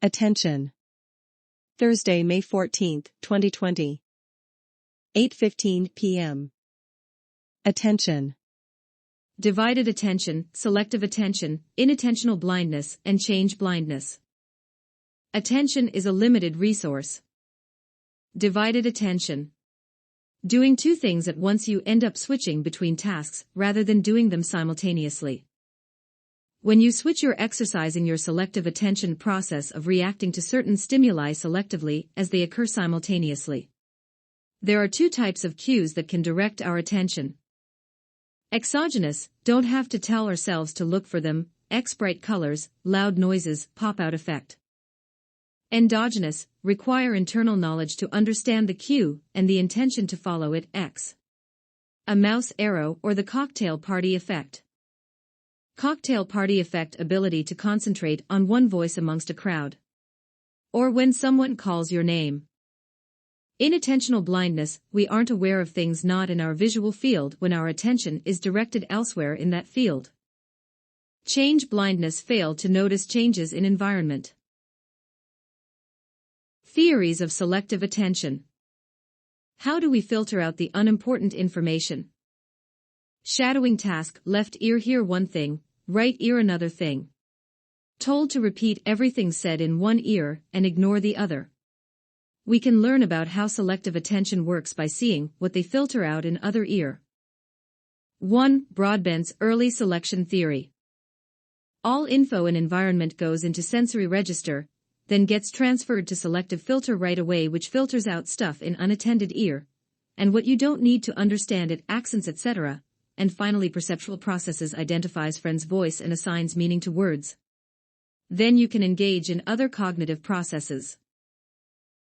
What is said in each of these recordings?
Attention. Thursday, May 14, 2020. 8:15 p.m. Attention. Divided attention, selective attention, inattentional blindness, and change blindness. Attention is a limited resource. Divided attention. Doing two things at once, you end up switching between tasks rather than doing them simultaneously. When you switch, you're exercising your selective attention process of reacting to certain stimuli selectively as they occur simultaneously. There are two types of cues that can direct our attention. Exogenous, don't have to tell ourselves to look for them, X bright colors, loud noises, pop-out effect. Endogenous, require internal knowledge to understand the cue and the intention to follow it, X. A mouse arrow or the cocktail party effect. Cocktail party effect, ability to concentrate on one voice amongst a crowd. Or when someone calls your name. Inattentional blindness, we aren't aware of things not in our visual field when our attention is directed elsewhere in that field. Change blindness, fail to notice changes in environment. Theories of selective attention. How do we filter out the unimportant information? Shadowing task, left ear hear one thing, right ear another thing. Told to repeat everything said in one ear and ignore the other. We can learn about how selective attention works by seeing what they filter out in other ear. 1. Broadbent's early selection theory. All info in environment goes into sensory register, then gets transferred to selective filter right away, which filters out stuff in unattended ear, and what you don't need to understand it, accents, etc., and finally perceptual processes identifies friend's voice and assigns meaning to words. Then you can engage in other cognitive processes.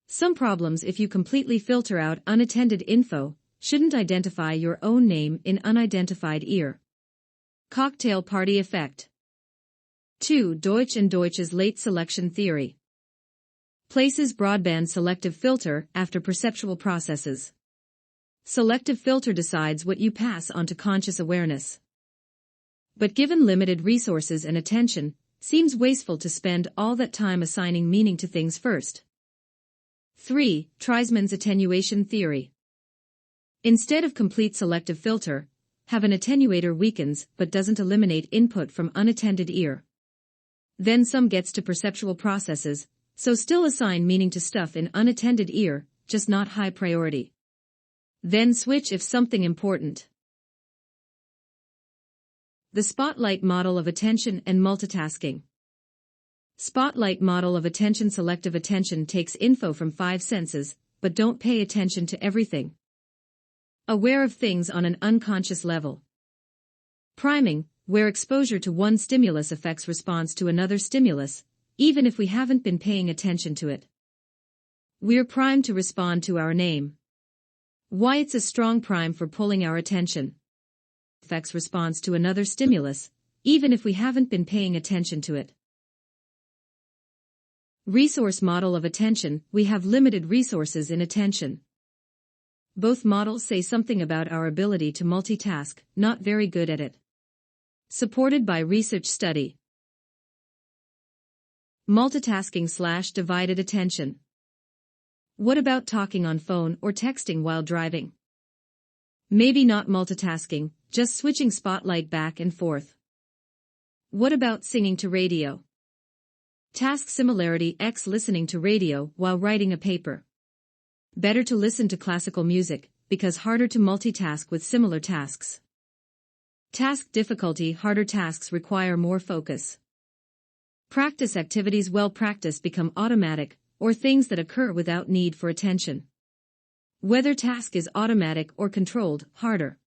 Some problems: if you completely filter out unattended info, shouldn't identify your own name in unidentified ear. Cocktail party effect. 2. Deutsch and Deutsch's late selection theory. Places broadband selective filter after perceptual processes. Selective filter decides what you pass on to conscious awareness. But given limited resources and attention, seems wasteful to spend all that time assigning meaning to things first. 3. Treisman's attenuation theory. Instead of complete selective filter, have an attenuator weakens but doesn't eliminate input from unattended ear. Then some gets to perceptual processes, so still assign meaning to stuff in unattended ear, just not high priority. Then switch if something important. The Spotlight model of attention and multitasking. Spotlight model of attention. Selective attention takes info from 5 senses, but don't pay attention to everything. Aware of things on an unconscious level. Priming, where exposure to one stimulus affects response to another stimulus, even if we haven't been paying attention to it. We're primed to respond to our name. Why it's a strong prime for pulling our attention. Affects response to another stimulus, even if we haven't been paying attention to it. Resource model of attention. We have limited resources in attention. Both models say something about our ability to multitask, not very good at it. Supported by research study. Multitasking/divided attention. What about talking on phone or texting while driving? Maybe not multitasking, just switching spotlight back and forth. What about singing to radio? Task similarity X listening to radio while writing a paper. Better to listen to classical music, because harder to multitask with similar tasks. Task difficulty. Harder tasks require more focus. Practice activities well practiced become automatic, or things that occur without need for attention. Whether task is automatic or controlled, harder.